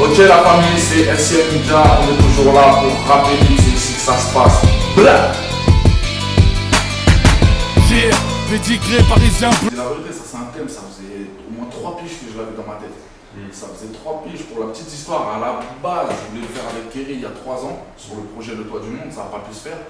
Ok la famille, c'est SCM Media, on est toujours là pour rappeler c'est ici que ça se passe. Blah. J'ai pédigré parisien. La vérité, ça c'est un thème, ça faisait au moins 3 piges que je l'avais dans ma tête. Ça faisait 3 piges pour la petite histoire. À la base, je voulais le faire avec Kerry il y a 3 ans sur le projet Le Toit du Monde, ça n'a pas pu se faire.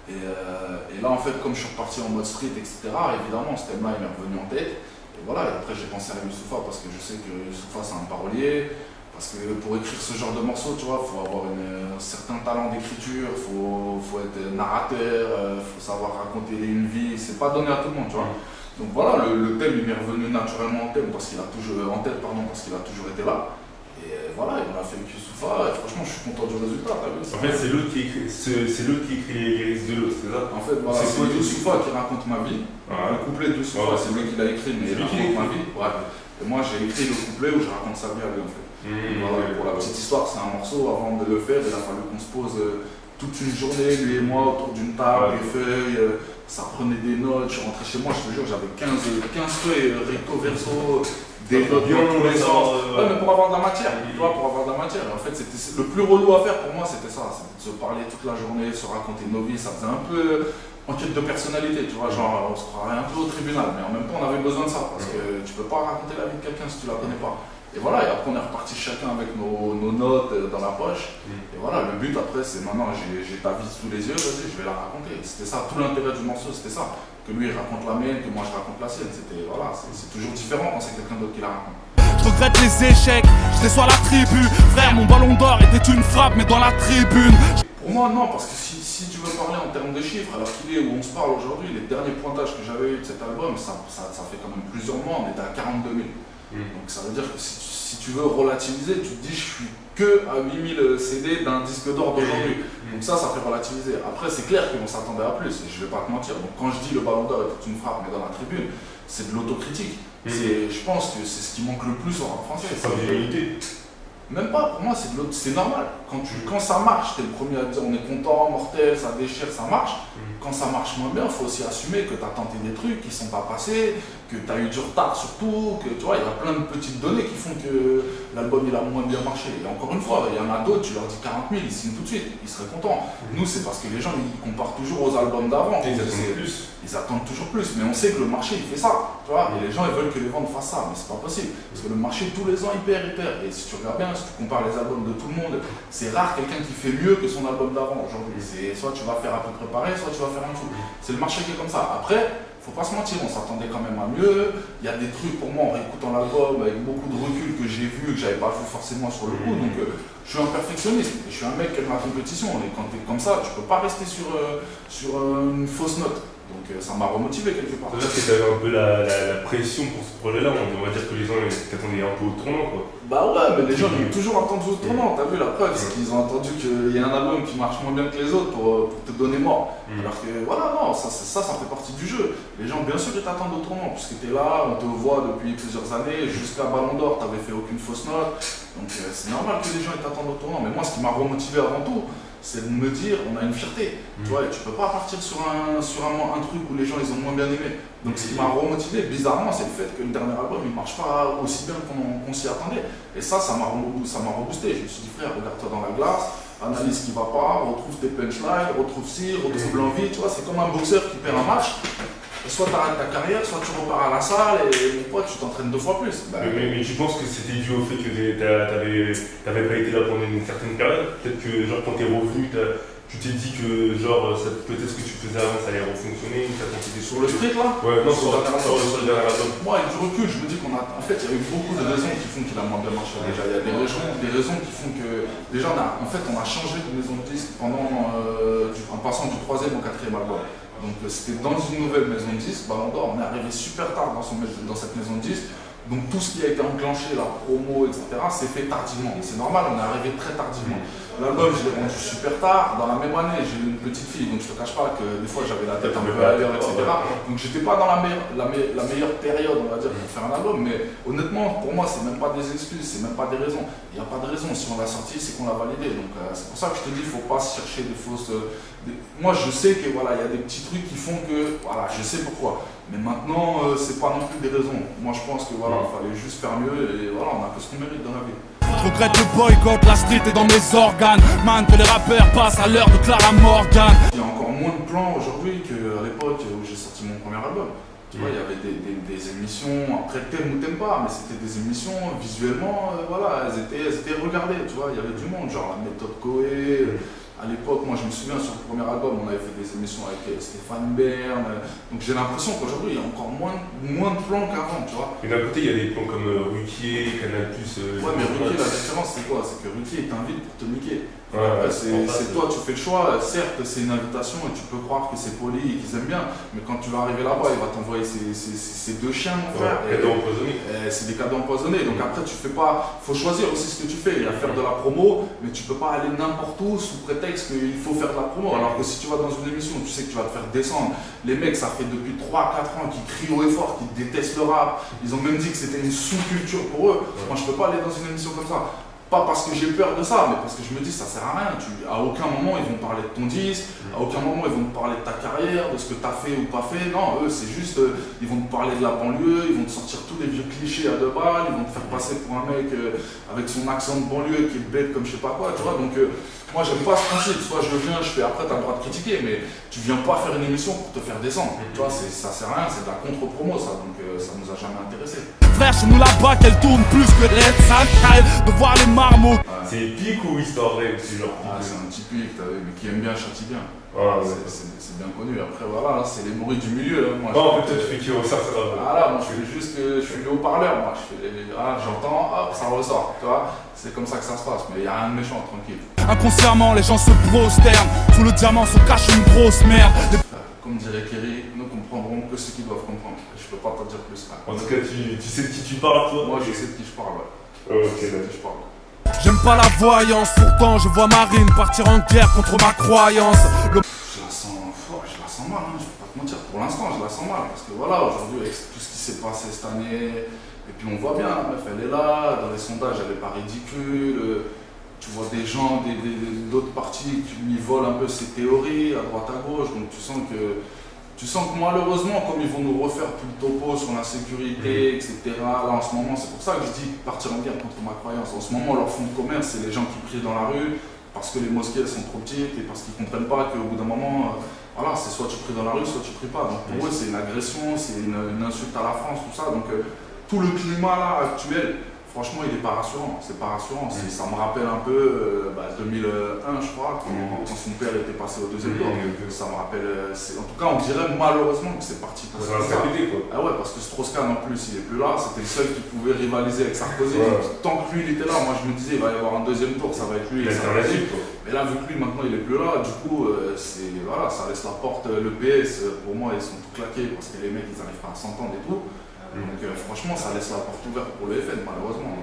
Et là en fait, comme je suis reparti en mode street, etc., évidemment ce thème-là il m'est revenu en tête. Et voilà, et après j'ai pensé à Youssoupha parce que je sais que Youssoupha c'est un parolier. Parce que pour écrire ce genre de morceaux, tu vois, il faut avoir un certain talent d'écriture, il faut être narrateur, il faut savoir raconter une vie, c'est pas donné à tout le monde, tu vois. Donc voilà, le thème il m'est revenu naturellement en tête parce qu'il a toujours été là. Et voilà, on a fait avec Youssoupha, et franchement je suis content du résultat, t'as vu. En fait c'est l'autre qui écrit, les lyrics de l'autre, c'est ça? En fait voilà, c'est Youssoupha qui raconte ma vie. Le couplet de Youssoupha, c'est lui qui l'a écrit, mais il raconte ma vie. Ouais. Et moi j'ai écrit le couplet où je raconte sa vie à lui en fait. Voilà, pour la petite histoire, c'est un morceau, avant de le faire, il a fallu qu'on se pose toute une journée, lui et moi, autour d'une table, des feuilles, ça prenait des notes, je suis rentré chez moi, je te jure, j'avais 15 feuilles, recto, verso, des notes dans tous les sens. Ouais, mais pour avoir de la matière, tu vois, pour avoir de la matière. En fait, c'était le plus relou à faire pour moi, c'était ça, c'était de se parler toute la journée, se raconter nos vies, ça faisait un peu enquête de personnalité, tu vois, genre on se croirait un peu au tribunal, mais en même temps on avait besoin de ça, parce que tu peux pas raconter la vie de quelqu'un si tu la connais pas. Et voilà, et après on est reparti chacun avec nos notes dans la poche. Et voilà, le but après c'est maintenant j'ai ta vie sous les yeux, vas-y, je vais la raconter. C'était ça, tout l'intérêt du morceau, c'était ça. Que lui il raconte la mienne, que moi je raconte la sienne. C'était, voilà, c'est toujours différent quand c'est quelqu'un d'autre qui la raconte. Je regrette les échecs, j'étais sur la tribu. Frère, mon ballon d'or était une frappe, mais dans la tribune. Pour moi, non, parce que si tu veux parler en termes de chiffres, alors qu'il est où on se parle aujourd'hui, les derniers pointages que j'avais eu de cet album, ça fait quand même plusieurs mois, on était à 42 000. Donc ça veut dire que si tu veux relativiser, tu te dis je suis que à 8000 CD d'un disque d'or d'aujourd'hui. Donc ça fait relativiser. Après c'est clair qu'on s'attendait à plus, et je vais pas te mentir. Donc quand je dis le ballon d'or est une frappe mais dans la tribune, c'est de l'autocritique. Je pense que c'est ce qui manque le plus au rap français. C'est pas de vérité. Même pas, pour moi c'est normal. Quand ça marche, t'es le premier à dire on est content, mortel, ça déchire, ça marche. Quand ça marche moins bien, il faut aussi assumer que tu as tenté des trucs qui ne sont pas passés, que tu as eu du retard surtout, que tu vois, il y a plein de petites données qui font que l'album il a moins bien marché. Et encore une fois, il y en a d'autres, tu leur dis 40 000, ils signent tout de suite, ils seraient contents. Nous, c'est parce que les gens ils comparent toujours aux albums d'avant. Ils attendent plus. Ils attendent toujours plus, mais on sait que le marché il fait ça, tu vois, et les gens ils veulent que les ventes fassent ça, mais c'est pas possible, parce que le marché tous les ans il perd, et si tu regardes bien, si tu compares les albums de tout le monde, c'est rare quelqu'un qui fait mieux que son album d'avant aujourd'hui, c'est soit tu vas faire à peu près pareil, soit tu vas faire un truc, c'est le marché qui est comme ça. Après, faut pas se mentir, on s'attendait quand même à mieux, il y a des trucs pour moi en réécoutant l'album avec beaucoup de recul que j'ai vu, que j'avais pas vu forcément sur le coup, donc je suis un perfectionniste, je suis un mec qui aime la compétition, et quand tu es comme ça, tu peux pas rester sur une fausse note. Donc ça m'a remotivé quelque part. C'est-à-dire que tu avais un peu la pression pour ce projet-là, on va dire que les gens t'attendaient un peu au tournant quoi. Bah ouais, mais les gens ils ont toujours entendu au tournant, t'as vu la preuve, c'est qu'ils ont entendu qu'il y a un album qui marche moins bien que les autres pour te donner mort. Alors que voilà, non, ça fait partie du jeu. Les gens bien sûr ils t'attendent au tournant, puisque t'es là, on te voit depuis plusieurs années, jusqu'à Ballon d'Or, t'avais fait aucune fausse note. Donc c'est normal que les gens ils t'attendent au tournant, mais moi ce qui m'a remotivé avant tout, c'est de me dire on a une fierté, tu vois, et tu peux pas partir sur un truc où les gens ils ont moins bien aimé. Donc ce qui m'a remotivé bizarrement, c'est le fait que le dernier album il marche pas aussi bien qu'on s'y attendait. Et ça m'a reboosté. Je me suis dit frère, regarde-toi dans la glace, analyse ce qui va pas, retrouve tes punchlines, retrouve l'envie, tu vois, c'est comme un boxeur qui perd un match. Et soit tu arrêtes ta carrière, soit tu repars à la salle et mon pote, tu t'entraînes 2 fois plus. Mais tu penses que c'était dû au fait que t'avais pas été là pendant une certaine période? Peut-être que genre quand t'es revenu, tu t'es dit que genre peut-être ce que tu faisais avant ça allait refonctionner, ça continuait sur le street là? Ouais, non, sur le dernier album. Moi avec du recul, je me dis qu'en fait il y a eu beaucoup de raisons qui font qu'il a moins bien marché déjà. Il y a des raisons qui font que déjà on a changé de maison de disque en passant du 3e au 4e album. Donc c'était dans une nouvelle maison de disques, Ballon d'Or, on est arrivé super tard dans cette maison de disques. Donc tout ce qui a été enclenché, la promo, etc., c'est fait tardivement. C'est normal, on est arrivé très tardivement. L'album, je l'ai rendu super tard. Dans la même année, j'ai eu une petite fille, donc je te cache pas que des fois j'avais la tête un peu ailleurs, etc. Donc j'étais pas dans la meilleure période, on va dire, pour faire un album. Mais honnêtement, pour moi, c'est même pas des excuses, c'est même pas des raisons. Il n'y a pas de raison. Si on l'a sorti, c'est qu'on l'a validé. Donc c'est pour ça que je te dis, il faut pas chercher des fausses. Moi, je sais que voilà, il y a des petits trucs qui font que voilà, je sais pourquoi. Mais maintenant, c'est pas non plus des raisons. Moi, je pense que voilà, il fallait juste faire mieux et voilà, on a que ce qu'on mérite dans la vie. Je regrette le boycott, la street est dans mes organes. Man, que les rappeurs passent à l'heure de Clara Morgan. Il y a encore moins de plans aujourd'hui qu'à l'époque où j'ai sorti mon premier album. Tu vois, il y avait des émissions, après t'aimes ou t'aimes pas, mais c'était des émissions visuellement, voilà, elles étaient regardées, tu vois, il y avait du monde, genre la méthode Coé. À l'époque, moi je me souviens sur le premier album, on avait fait des émissions avec Stéphane Bern. Donc j'ai l'impression qu'aujourd'hui, il y a encore moins de plans qu'avant, tu vois. Et d'un côté, il y a des plans comme Ruquier, Canal+. Ouais, mais Ruquier, la différence c'est quoi? C'est que Ruquier t'invite pour te niquer. Ouais, c'est toi, tu fais le choix, certes c'est une invitation et tu peux croire que c'est poli et qu'ils aiment bien, mais quand tu vas arriver là-bas, il va t'envoyer ces deux chiens, mon frère. Cadeaux empoisonnés. C'est des cadeaux empoisonnés, donc après tu fais pas, faut choisir aussi ce que tu fais, il y a faire de la promo, mais tu peux pas aller n'importe où sous prétexte qu'il faut faire de la promo, alors que si tu vas dans une émission, tu sais que tu vas te faire descendre, les mecs ça fait depuis 3-4 ans qu'ils crient haut et fort, qu'ils détestent le rap, ils ont même dit que c'était une sous-culture pour eux, moi je peux pas aller dans une émission comme ça. Pas parce que j'ai peur de ça, mais parce que je me dis ça sert à rien. À aucun moment ils vont parler de ton disque, à aucun moment ils vont te parler de ta carrière, de ce que tu as fait ou pas fait. Non, eux c'est juste, ils vont te parler de la banlieue, ils vont te sortir tous les vieux clichés à 2 balles, ils vont te faire passer pour un mec avec son accent de banlieue qui est bête comme je sais pas quoi, tu vois. Donc moi j'aime pas ce principe, soit je viens, je fais, après tu as le droit de critiquer, mais tu viens pas faire une émission pour te faire descendre. Tu vois, ça sert à rien, c'est de la contre-promo ça, donc ça nous a jamais intéressé. Frère, chez nous là-bas, qu'elle tourne plus que les sales de voir les marmots. C'est épique ou histoire vraie aussi, genre? C'est un petit pic, mais qui aime bien châtie bien. C'est bien connu. Après, voilà, c'est les bruits du milieu. Moi, peut-être tu fais qui ressort ça. Voilà, moi je fais juste que je suis le haut-parleur. Moi, j'entends, hop, ça ressort. Tu vois, c'est comme ça que ça se passe. Mais il n'y a rien de méchant, tranquille. Inconsciemment, les gens se prosternent. Sous le diamant se cache une grosse merde. Comme dirait Kerry, nous comprendrons que ceux qui doivent comprendre. Je peux pas t'en dire plus. En tout cas, tu sais de qui tu parles, toi? Moi, je sais de qui je parle. Ok, je sais de qui je parle. J'aime pas la voyance, pourtant je vois Marine partir en guerre contre ma croyance. Je la sens mal, hein, je vais pas te mentir. Pour l'instant, je la sens mal. Parce que voilà, aujourd'hui, avec tout ce qui s'est passé cette année, et puis on voit bien, la meuf, elle est là, dans les sondages, elle est pas ridicule. Tu vois des gens, d'autres partis qui lui volent un peu ses théories à droite à gauche, donc tu sens que malheureusement, comme ils vont nous refaire tout le topo sur l'insécurité, etc., là en ce moment, c'est pour ça que je dis partir en guerre contre ma croyance. En ce moment, leur fonds de commerce, c'est les gens qui prient dans la rue, parce que les mosquées elles sont trop petites et parce qu'ils ne comprennent pas qu'au bout d'un moment, voilà, c'est soit tu pries dans la rue, soit tu pries pas. Donc pour eux, c'est une agression, c'est une insulte à la France, tout ça. Donc tout le climat là actuel, franchement, il n'est pas rassurant. C'est pas rassurant. Ça me rappelle un peu 2001, je crois, quand son père était passé au deuxième tour. Ça me rappelle. En tout cas, on dirait malheureusement que c'est parti pour ça. Ah ouais, parce que Strauss-Kahn en plus, il est plus là. C'était le seul qui pouvait rivaliser avec Sarkozy. Tant que lui, il était là, moi je me disais, il va y avoir un deuxième tour, ça va être lui. Mais là, vu que lui, maintenant, il est plus là, du coup, voilà, ça laisse la porte. Le PS, pour moi, ils sont tout claqués parce que les mecs, ils n'arrivent pas à s'entendre et tout. Donc franchement ça laisse la porte ouverte pour le FN malheureusement.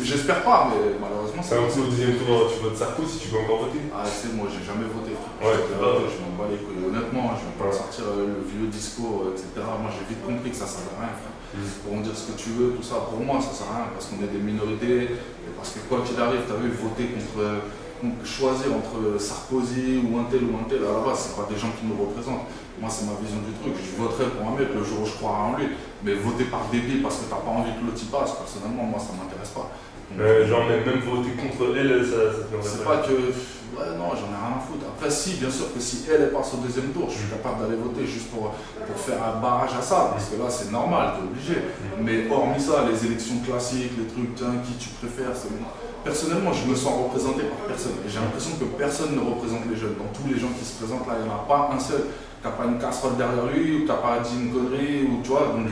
J'espère pas mais malheureusement c'est un peu au deuxième tour, tu votes Sarko si tu peux encore voter? Ah tu sais moi j'ai jamais voté frère. Je m'en bats les couilles. Honnêtement je vais pas sortir le vieux discours etc. Moi j'ai vite compris que ça sert à rien frère. Pour en dire ce que tu veux, tout ça, pour moi ça sert à rien parce qu'on est des minorités et parce que quoi qu'il arrive, tu as vu voter contre. Donc choisir entre Sarkozy ou un tel, à la base, c'est pas des gens qui nous représentent. Moi, c'est ma vision du truc. Je voterai pour un mec le jour où je croirai en lui. Mais voter par débit parce que t'as pas envie que l'autre y passe, personnellement, moi, ça m'intéresse pas. Genre, même voter contre elle, ça te c'est pas que. Ouais, non, j'en ai rien à foutre. Après, si, bien sûr que si elle passe au deuxième tour, je suis capable d'aller voter juste pour faire un barrage à ça. Parce que là, c'est normal, t'es obligé. Mais hormis ça, les élections classiques, les trucs, qui tu préfères, c'est. Personnellement, je me sens représenté par personne. Et j'ai l'impression que personne ne représente les jeunes. Dans tous les gens qui se présentent là, il n'y en a pas un seul qui n'a pas une casserole derrière lui, ou qui n'a pas dit une connerie, ou tu vois. Donc,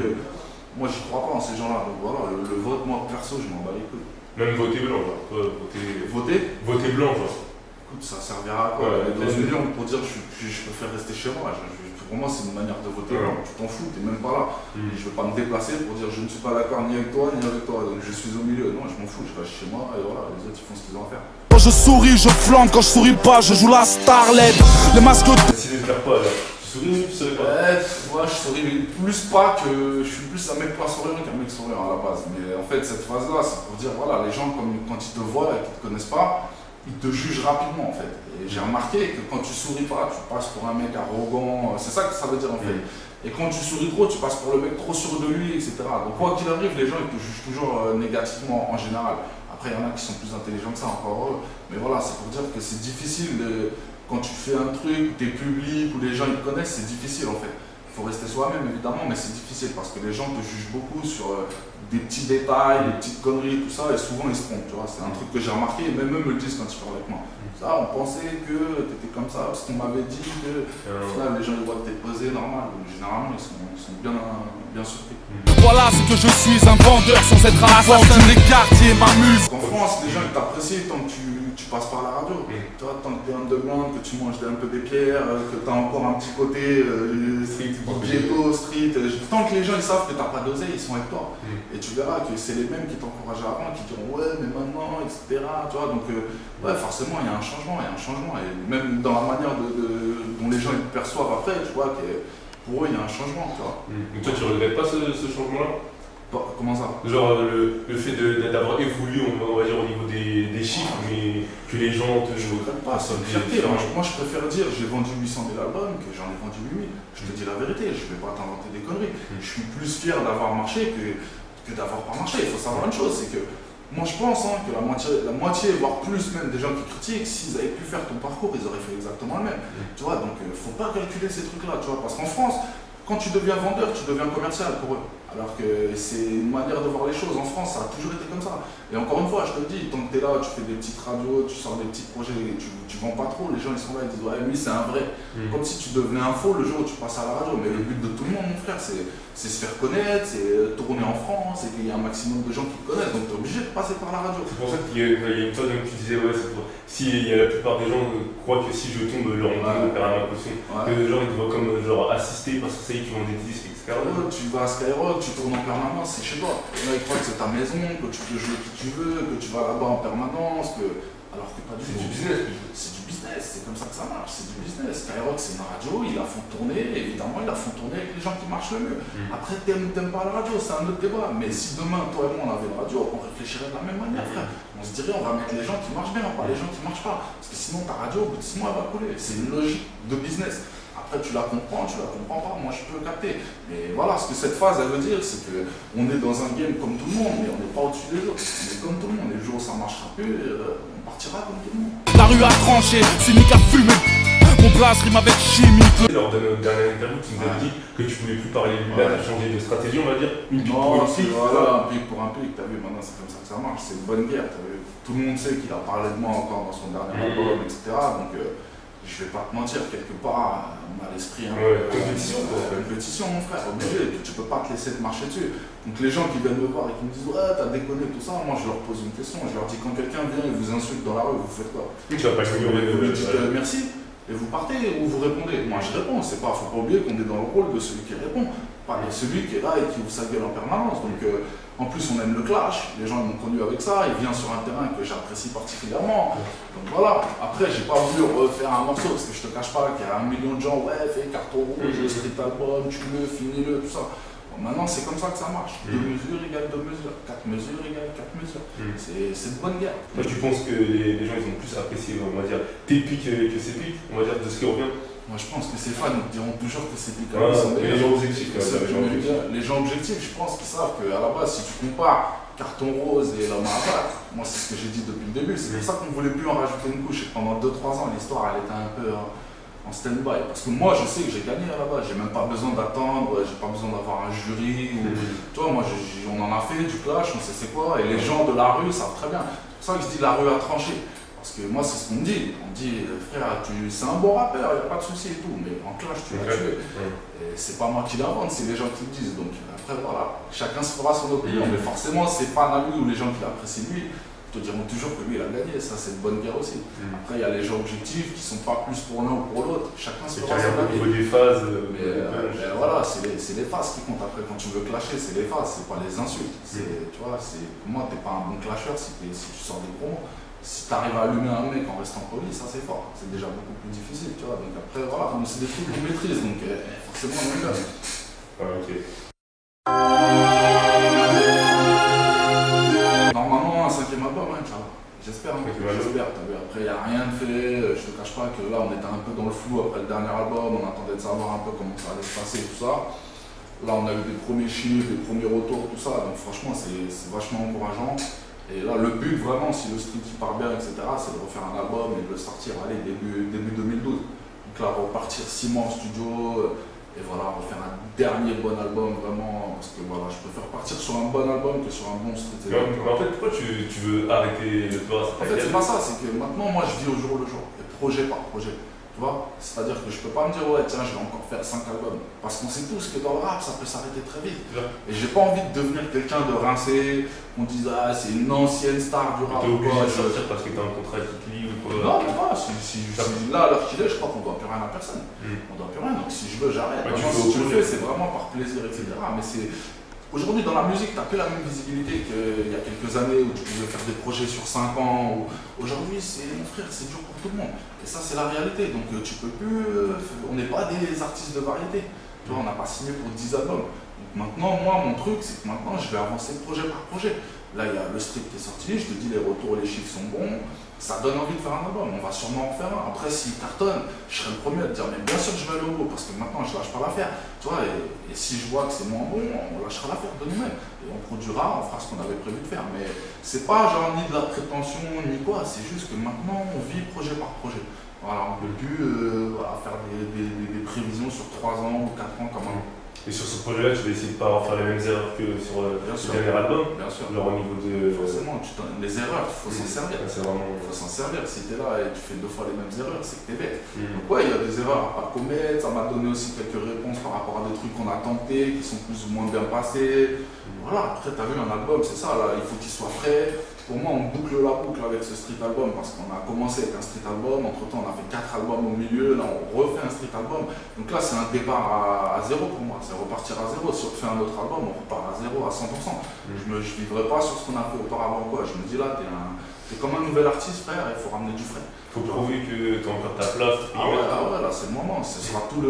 moi, j'y crois pas en ces gens-là. Donc voilà, le vote, moi, perso, je m'en bats les couilles. Même voter blanc, genre. Voter blanc, genre. Écoute, ça servira à quoi? Dans une urne pour dire je préfère rester chez moi. Pour moi, c'est une manière de voter. Tu t'en fous, t'es même pas là. Je ne veux pas me déplacer pour dire je ne suis pas d'accord ni avec toi ni avec toi. Donc je suis au milieu. Non, je m'en fous, je reste chez moi et voilà, les autres ils font ce qu'ils ont à faire. Quand je souris, je flambe. Quand je souris pas, je joue la starlet. Les masques. Décidé de faire pas là. Tu souris ou tu souris pas? Moi je souris plus pas que. Je suis plus un mec pas souriant qu'un mec souriant à la base. Mais en fait, cette phase là, c'est pour dire voilà, les gens, comme quand ils te voient et qu'ils te connaissent pas, ils te jugent rapidement en fait. Et j'ai remarqué que quand tu souris pas, tu passes pour un mec arrogant, c'est ça que ça veut dire en fait. Et quand tu souris trop, tu passes pour le mec trop sûr de lui, etc. Donc quoi qu'il arrive, les gens ils te jugent toujours négativement en général. Après, il y en a qui sont plus intelligents que ça, encore eux. Mais voilà, c'est pour dire que c'est difficile quand tu fais un truc, tu es public, où les gens ils te connaissent, c'est difficile en fait. Il faut rester soi-même évidemment, mais c'est difficile parce que les gens te jugent beaucoup sur des petits détails, des petites conneries, tout ça, et souvent ils se trompent, tu vois. C'est un truc que j'ai remarqué, et même eux me le disent quand ils parlent avec moi. Ça, on pensait que tu étais comme ça, parce qu'on m'avait dit que au final les gens ils voient que t'es posé normal. Donc, généralement ils sont bien surpris. Voilà ce que je suis, un vendeur sans être assassin des quartiers m'amuse. En France, les gens ils t'apprécient tant que tu passes par la radio. Tu vois, tant que tu es underground, que tu manges un peu des pierres, que tu as encore un petit côté ghetto, street. Tant que les gens ils savent que tu n'as pas d'oseille, ils sont avec toi. Et tu verras que c'est les mêmes qui t'encouragent avant, qui diront ouais, mais maintenant, etc. Tu vois, donc ouais, forcément, il y a un changement. Et même dans la manière dont les gens ils te perçoivent après, tu vois, que pour eux, il y a un changement. Tu vois. Donc toi, tu ne regrettes pas ce changement-là? Comment ça? Genre le fait d'avoir évolué, on va dire, au niveau des chiffres, mais que les gens te... Je ne regrette pas, c'est une fierté. Moi, je préfère dire j'ai vendu 800 000 albums que j'en ai vendu 8 000. Je te dis la vérité, je ne vais pas t'inventer des conneries. Je suis plus fier d'avoir marché que d'avoir pas marché. Il faut savoir une chose, c'est que moi je pense que la moitié, voire plus même des gens qui critiquent, s'ils avaient pu faire ton parcours, ils auraient fait exactement le même. Tu vois, donc il ne faut pas calculer ces trucs-là, tu vois, parce qu'en France, quand tu deviens vendeur, tu deviens commercial pour eux. Alors que c'est une manière de voir les choses. En France, ça a toujours été comme ça. Et encore une fois, je te le dis, tant que tu es là, tu fais des petites radios, tu sors des petits projets, tu vends pas trop, les gens ils sont là, ils disent ouais, lui c'est un vrai. Comme si tu devenais un faux le jour où tu passes à la radio. Mais le but de tout le monde, mon frère, c'est se faire connaître, c'est tourner en France, c'est qu'il y a un maximum de gens qui te connaissent. Donc tu es obligé de passer par la radio. C'est pour ça qu'il y a une chose, comme tu disais, ouais, si la plupart des gens croient que si je tombe leur on perd un impression, que les gens ils te voient comme genre assisté parce que c'est eux qui vendent des disques, etc. Tu vas à Skyrock, tu tournes en permanence, c'est chez toi. Là, ils croient que c'est ta maison, que tu peux jouer qui tu veux, que tu vas là-bas en permanence, alors que pas du tout. C'est du business. C'est du business, c'est comme ça que ça marche, c'est du business. Skyrock, c'est une radio, ils la font tourner, évidemment, ils la font tourner avec les gens qui marchent le mieux. Après, t'aimes pas la radio, c'est un autre débat. Mais si demain, toi et moi, on avait une radio, on réfléchirait de la même manière, frère. On se dirait, on va mettre les gens qui marchent bien, pas les gens qui marchent pas. Parce que sinon, ta radio, au bout de 6 mois, elle va couler. C'est une logique de business. Après, tu la comprends pas, moi je peux capter. Mais voilà, ce que cette phrase elle veut dire, c'est qu'on est dans un game comme tout le monde, mais on n'est pas au-dessus des autres. On est comme tout le monde. Et le jour où ça marchera plus, on partira comme tout le monde. La rue a tranché, cynique a fumé. Mon place rime avec chimique. Lors de notre dernière interview, tu nous as dit que tu voulais plus parler de lui, changer de stratégie, on va dire. Non, c'est voilà, un pic pour un pic, t'as vu, maintenant c'est comme ça que ça marche, c'est une bonne guerre, t'as vu. Tout le monde sait qu'il a parlé de moi encore dans son dernier album, etc. Donc je vais pas te mentir, quelque part, on a l'esprit compétition, mon frère, obligé, tu peux pas te laisser te marcher dessus. Donc les gens qui viennent me voir et qui me disent ouais, t'as déconné, tout ça, moi je leur pose une question, je leur dis quand quelqu'un vient et vous insulte dans la rue, vous faites quoi? Tu vas pas vous lui dites merci et vous partez ou vous répondez. Moi je réponds, faut pas oublier qu'on est dans le rôle de celui qui répond, pas de celui qui est là et qui ouvre sa gueule en permanence. Donc en plus on aime le clash, les gens m'ont connu avec ça, il vient sur un terrain que j'apprécie particulièrement. Donc voilà, après j'ai pas voulu refaire un morceau parce que je te cache pas qu'il y a 1 million de gens, ouais fais carton rouge, street album, tue-le, finis-le, tout ça. Bon, maintenant c'est comme ça que ça marche, 2 mesures égale 2 mesures, 4 mesures égale 4 mesures. C'est de bonne guerre. Moi tu penses que les gens ils ont plus apprécié, on va dire, tes pics que ses pics, on va dire, de ce qui revient? Moi je pense que ces fans diront toujours que c'est pics. Les gens objectifs, les gens objectifs, je pense qu'ils savent qu'à la base, si tu compares Carton Rose et L'Homme à abattre, moi c'est ce que j'ai dit depuis le début, c'est pour ça qu'on ne voulait plus en rajouter une couche. Et pendant 2-3 ans, l'histoire elle était un peu en stand-by. Parce que moi je sais que j'ai gagné à la base, j'ai même pas besoin d'attendre, j'ai pas besoin d'avoir un jury. Tu vois, moi on en a fait du clash, on sait c'est quoi, et les gens de la rue savent très bien. C'est pour ça que je dis la rue a tranché. Parce que moi, c'est ce qu'on me dit. On me dit, frère, c'est un bon rappeur, il n'y a pas de souci et tout. Mais en clash, tu l'as tué. Et c'est pas moi qui l'invente, c'est les gens qui le disent. Donc après, voilà, chacun se fera son opinion. Mais forcément, ses fans à lui ou les gens qui l'apprécient lui te diront toujours que lui, il a gagné. Ça, c'est une bonne guerre aussi. Après, il y a les gens objectifs qui sont pas plus pour l'un ou pour l'autre. Chacun se fera son avis. Des phases. Mais voilà, c'est les phases qui comptent. Après, quand tu veux clasher, c'est les phases, c'est pas les insultes. Tu vois, pour moi, t'es pas un bon clasheur si tu sors des gros mots. Si tu arrives à allumer un mec en restant poli, ça c'est fort. C'est déjà beaucoup plus difficile, tu vois. Donc après, voilà, c'est des trucs qu'on maîtrise, donc forcément on aime bien. Normalement, un 5e album, j'espère. J'espère, t'as vu. Après, il n'y a rien de fait. Je te cache pas que là, on était un peu dans le flou après le dernier album. On attendait de savoir un peu comment ça allait se passer, tout ça. Là, on a eu des premiers chiffres, des premiers retours, tout ça. Donc franchement, c'est vachement encourageant. Et là, le but vraiment, si le street il part bien, etc., c'est de refaire un album et de le sortir, allez, début 2012. Donc là, repartir 6 mois en studio, et voilà, refaire un dernier bon album vraiment, parce que voilà, je préfère partir sur un bon album que sur un bon street. Mais en fait, pourquoi tu veux arrêter le tour? En fait, c'est pas ça, c'est que maintenant, moi, je vis au jour le jour, et projet par projet. Tu vois, c'est-à-dire que je peux pas me dire ouais tiens je vais encore faire 5 albums parce qu'on sait tous que dans le rap ça peut s'arrêter très vite et j'ai pas envie de devenir quelqu'un de rincé, qu'on dise ah c'est une ancienne star du rap. T'es obligé de sortir parce que t'as un contrat qui te lie ou quoi? Non mais pas, si là à l'heure qu'il est je crois qu'on doit plus rien à personne, on doit plus rien donc si je veux j'arrête. Si tu le fais c'est vraiment par plaisir etc mais c'est... Aujourd'hui, dans la musique, tu n'as plus la même visibilité qu'il y a quelques années où tu pouvais faire des projets sur 5 ans. Aujourd'hui, mon frère, c'est dur pour tout le monde. Et ça, c'est la réalité. Donc, tu peux plus. On n'est pas des artistes de variété. Tu vois, on n'a pas signé pour 10 albums. Donc, maintenant, moi, mon truc, c'est que maintenant, je vais avancer projet par projet. Là, il y a le strip qui est sorti. Je te dis, les retours, les chiffres sont bons. Ça donne envie de faire un album. On va sûrement en faire un. Après, s'il cartonne, je serai le premier à te dire, mais bien sûr que je vais aller au bout. Parce que maintenant, je lâche pas l'affaire. Tu vois, et si je vois que c'est moins bon, on lâchera l'affaire de nous-mêmes. Et on produira, on fera ce qu'on avait prévu de faire. Mais c'est pas genre ni de la prétention, ni quoi. C'est juste que maintenant, on vit projet par projet. Voilà, on ne peut plus faire des prévisions sur 3 ans ou 4 ans comme un. Et sur ce projet-là, tu vas essayer de ne pas faire les mêmes erreurs que sur le dernier album? Bien sûr. Genre au niveau de... Forcément, les erreurs, il faut s'en servir. C'est vraiment... Il faut s'en servir. Si tu es là et tu fais 2 fois les mêmes erreurs, c'est que tu es bête. Donc ouais, il y a des erreurs à pas commettre. Ça m'a donné aussi quelques réponses par rapport à des trucs qu'on a tentés, qui sont plus ou moins bien passés. Voilà, après tu as vu un album, c'est ça, là, il faut qu'il soit frais. Pour moi, on boucle la boucle avec ce street album parce qu'on a commencé avec un street album, entre temps on a fait 4 albums au milieu, là on refait un street album. Donc là c'est un départ à zéro pour moi, c'est repartir à zéro. Si on fait un autre album, on repart à zéro à 100%. Je ne vivrai pas sur ce qu'on a fait auparavant quoi. Je me dis là, t'es comme un nouvel artiste frère, il faut ramener du frais. Il faut prouver que tu as encore ta place. Ah ouais, là c'est le moment, ce sera tout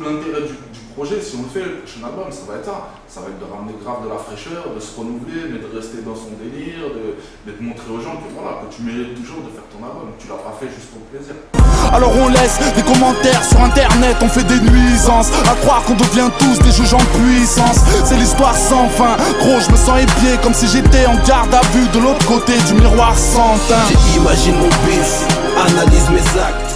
l'intérêt du projet. Si on le fait, le prochain album, ça va être ça. Ça va être de ramener grave de la fraîcheur, de se renouveler, mais de rester dans son délire, de montrer aux gens que voilà, que tu mérites toujours de faire ton album, que tu l'as pas fait juste pour le plaisir. Alors on laisse des commentaires sur internet, on fait des nuisances, à croire qu'on devient tous des juges en puissance. C'est l'histoire sans fin, gros je me sens épié comme si j'étais en garde à vue de l'autre côté du miroir sans teint. J'imagine mon bis, analyse mes actes.